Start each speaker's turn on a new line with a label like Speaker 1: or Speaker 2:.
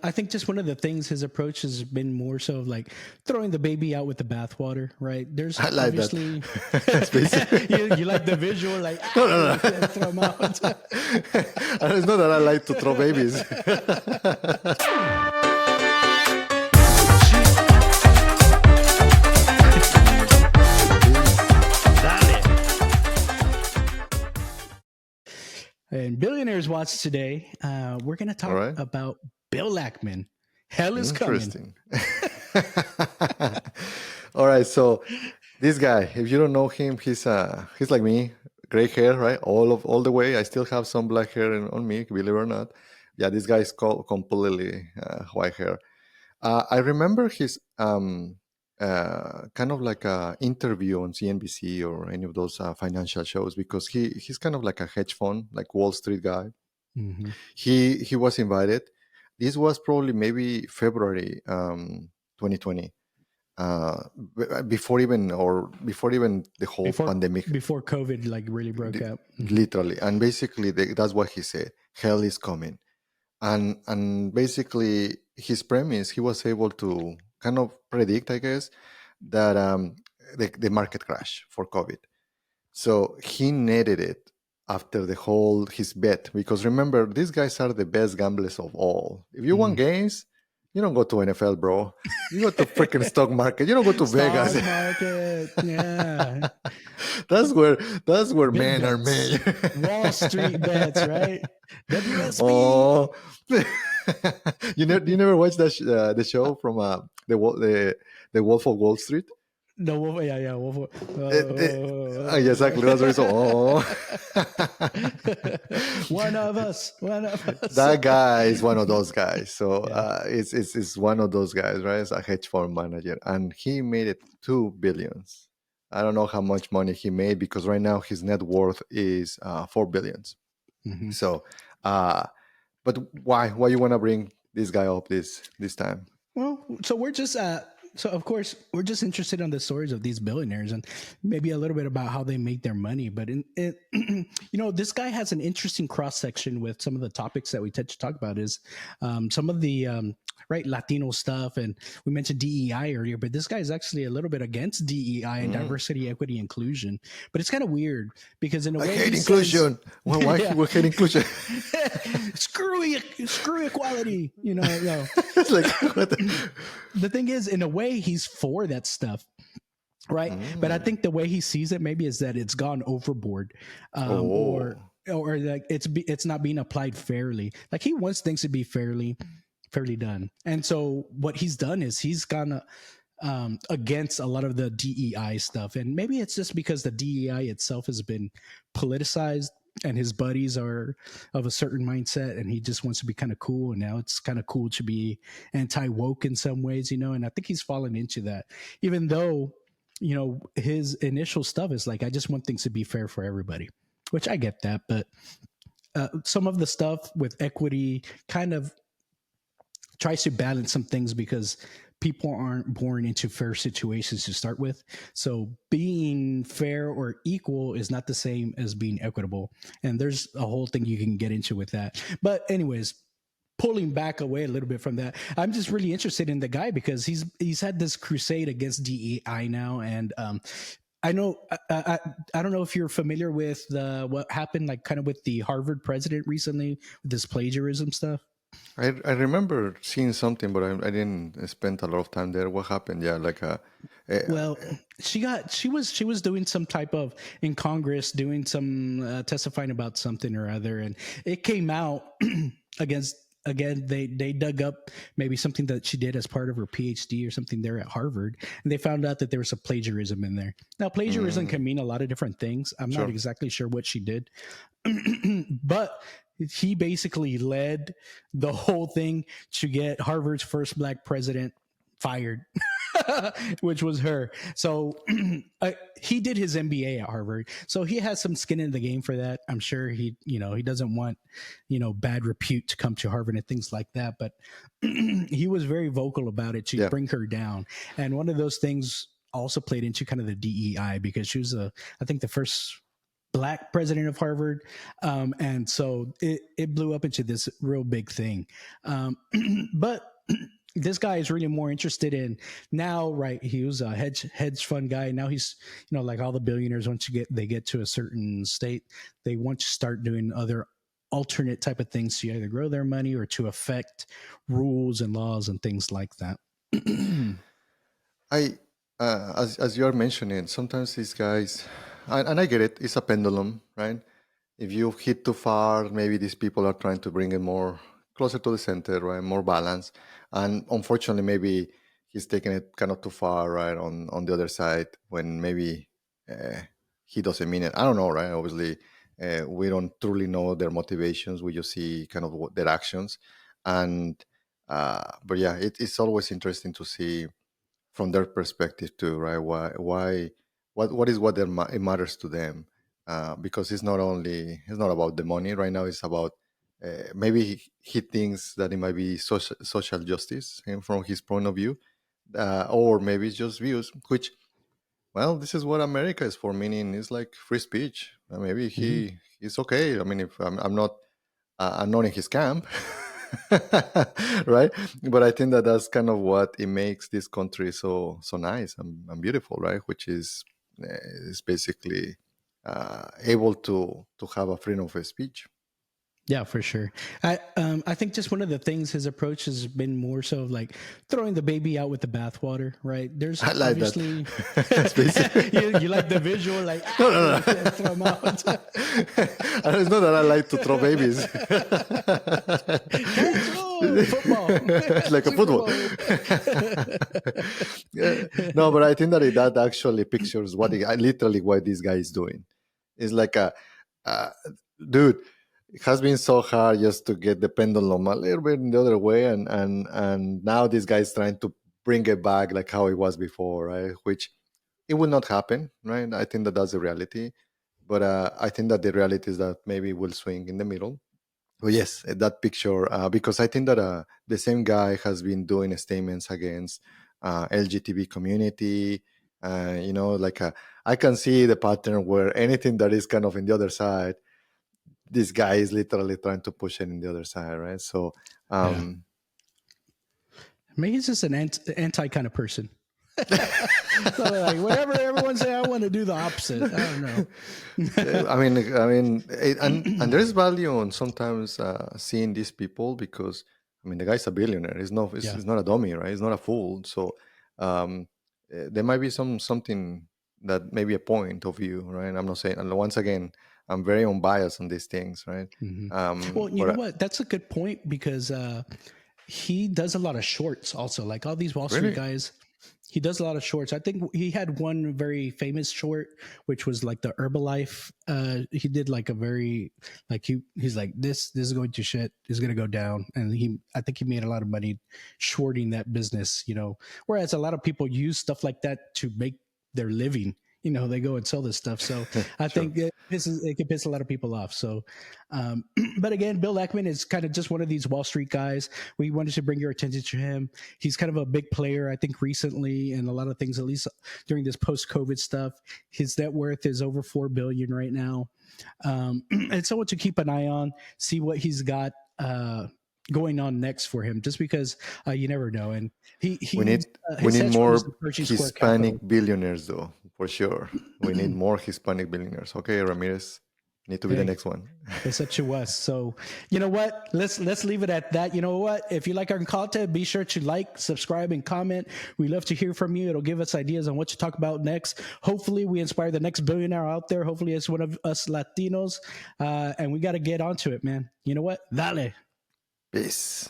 Speaker 1: I think just one of the things his approach has been more so of like throwing the baby out with the bathwater, right? There's
Speaker 2: I like that.
Speaker 1: obviously
Speaker 2: It's basically
Speaker 1: you like the visual, like
Speaker 2: no, no,
Speaker 1: like
Speaker 2: no.
Speaker 1: throw them out.
Speaker 2: And it's not that I like to throw babies.
Speaker 1: And Billionaires Watch today, we're going to
Speaker 2: All
Speaker 1: talk
Speaker 2: right.
Speaker 1: about Bill Ackman. Hell is coming.
Speaker 2: Interesting. All right. So this guy, if you don't know him, he's like me, gray hair, right? All the way. I still have some black hair on me, believe it or not. Yeah, this guy is completely white hair. I remember his kind of like a interview on CNBC or any of those financial shows because he's kind of like a hedge fund, like Wall Street guy.
Speaker 1: Mm-hmm.
Speaker 2: He was invited. This was probably maybe February 2020, before even the whole pandemic,
Speaker 1: before COVID like really broke out.
Speaker 2: literally. And basically, that's what he said: "Hell is coming." And basically, his premise, he was able to kind of predict, I guess, that the market crash for COVID. So he netted it after his bet, because remember, these guys are the best gamblers of all. If you want gains, you don't go to NFL, bro. You go to freaking stock market. You don't go to Vegas.
Speaker 1: Stock market, yeah.
Speaker 2: That's where
Speaker 1: Big
Speaker 2: men are
Speaker 1: bets.
Speaker 2: made.
Speaker 1: Wall Street bets, right? WSB.
Speaker 2: Oh, you never watched the show from the Wolf of Wall Street?
Speaker 1: No, Wolf, yeah, Wolf.
Speaker 2: Yeah, exactly. That's the reason. Oh,
Speaker 1: One of us.
Speaker 2: that guy is one of those guys. So it's one of those guys, right? It's a hedge fund manager, and he made it 2 billions. I don't know how much money he made because right now his net worth is 4 billions.
Speaker 1: Mm-hmm.
Speaker 2: So, but why you want to bring this guy up this time?
Speaker 1: Well, so we're just so of course we're just interested in the stories of these billionaires and maybe a little bit about how they make their money. But this guy has an interesting cross section with some of the topics that we tend to talk about. Is some of the right Latino stuff, and we mentioned DEI earlier, but this guy is actually a little bit against DEI and diversity, equity, inclusion. But it's kind of weird because in a way,
Speaker 2: I hate inclusion. Why we hate inclusion?
Speaker 1: screw equality.
Speaker 2: It's like what
Speaker 1: the thing is, in a way, he's for that stuff, right? But I think the way he sees it maybe is that it's gone overboard, or like it's not being applied fairly. Like he wants things to be fairly done, and so what he's done is he's gone against a lot of the DEI stuff, and maybe it's just because the DEI itself has been politicized. And his buddies are of a certain mindset, and he just wants to be kind of cool. And now it's kind of cool to be anti-woke in some ways, and I think he's fallen into that, even though, his initial stuff is like, I just want things to be fair for everybody, which I get that. But some of the stuff with equity kind of tries to balance some things because people aren't born into fair situations to start with. So being fair or equal is not the same as being equitable. And there's a whole thing you can get into with that. But anyways, pulling back away a little bit from that, I'm just really interested in the guy because he's had this crusade against DEI now. And I know, I don't know if you're familiar with what happened, like kind of with the Harvard president recently with this plagiarism stuff.
Speaker 2: I remember seeing something, but I didn't spend a lot of time there. What happened? Yeah, like
Speaker 1: well, she was doing some type of in Congress, doing some testifying about something or other, and it came out again. They dug up maybe something that she did as part of her PhD or something there at Harvard, and they found out that there was some plagiarism in there. Now, plagiarism can mean a lot of different things. I'm not exactly sure what she did, but he basically led the whole thing to get Harvard's first Black president fired, which was her. So he did his MBA at Harvard. So he has some skin in the game for that. I'm sure he doesn't want, bad repute to come to Harvard and things like that. But he was very vocal about it to bring her down. And one of those things also played into kind of the DEI because she was I think the first black president of Harvard. And so it blew up into this real big thing. But this guy is really more interested in now, right? He was a hedge fund guy. Now he's, like all the billionaires, once they get to a certain state, they want to start doing other alternate type of things to either grow their money or to affect rules and laws and things like that.
Speaker 2: I, as you are mentioning, sometimes these guys, and I get it, it's a pendulum, right? If you hit too far, maybe these people are trying to bring it more closer to the center, right? More balance. And unfortunately, maybe he's taking it kind of too far, right? On the other side, when maybe he doesn't mean it. I don't know, right? Obviously, we don't truly know their motivations. We just see kind of their actions. And but yeah, it's always interesting to see from their perspective too, right? What is what it matters to them, because it's not about the money right now. It's about maybe he thinks that it might be social justice, and from his point of view, or maybe it's just views. Which, well, this is what America is for. Meaning, it's like free speech. Maybe he's okay. I mean, if I'm not in his camp, right? But I think that that's kind of what it makes this country so nice and beautiful, right? Which is basically able to have a freedom of speech.
Speaker 1: Yeah, for sure. I think just one of the things his approach has been more so of like throwing the baby out with the bathwater, right? There's
Speaker 2: I like
Speaker 1: obviously
Speaker 2: that.
Speaker 1: you like the visual, like
Speaker 2: No.
Speaker 1: throw them out.
Speaker 2: It's not that I like to throw babies.
Speaker 1: Football,
Speaker 2: like a football. No, but I think that actually pictures literally what this guy is doing. It's like dude. It has been so hard just to get the pendulum a little bit in the other way, and now this guy is trying to bring it back like how it was before, right? Which it will not happen, right? I think that's the reality, but I think that the reality is that maybe it will swing in the middle. But yes, that picture, because I think that the same guy has been doing statements against LGBT community. Like I can see the pattern where anything that is kind of in the other side, this guy is literally trying to push it in the other side, right? So,
Speaker 1: yeah. Maybe he's just an anti kind of person. So like whatever everyone say, I want to do the opposite. I don't know.
Speaker 2: I mean, and there's value on sometimes seeing these people, because I mean the guy's a billionaire. He's not a dummy, right? He's not a fool. So there might be something that maybe a point of view, right? I'm not saying, and once again, I'm very unbiased on these things, right?
Speaker 1: Well, you know what? That's a good point, because he does a lot of shorts also. Like all these Wall Street guys, he does a lot of shorts. I think he had one very famous short, which was like the Herbalife. He did like a very, like he's like, this is going to shit, is going to go down. And I think he made a lot of money shorting that business, whereas a lot of people use stuff like that to make their living. They go and sell this stuff. So I think it can piss a lot of people off. So, but again, Bill Ackman is kind of just one of these Wall Street guys. We wanted to bring your attention to him. He's kind of a big player, I think, recently, and a lot of things, at least during this post-COVID stuff. His net worth is over $4 billion right now. And someone to keep an eye on, see what he's got going on next for him, just because you never know. And we
Speaker 2: need more Hispanic billionaires, though, for sure. We need more Hispanic billionaires. Okay, Ramirez, need to be the next one.
Speaker 1: It's up to us. So you know what? Let's leave it at that. You know what? If you like our content, be sure to like, subscribe, and comment. We love to hear from you. It'll give us ideas on what to talk about next. Hopefully, we inspire the next billionaire out there. Hopefully, it's one of us Latinos, and we got to get onto it, man. You know what? Dale.
Speaker 2: Peace.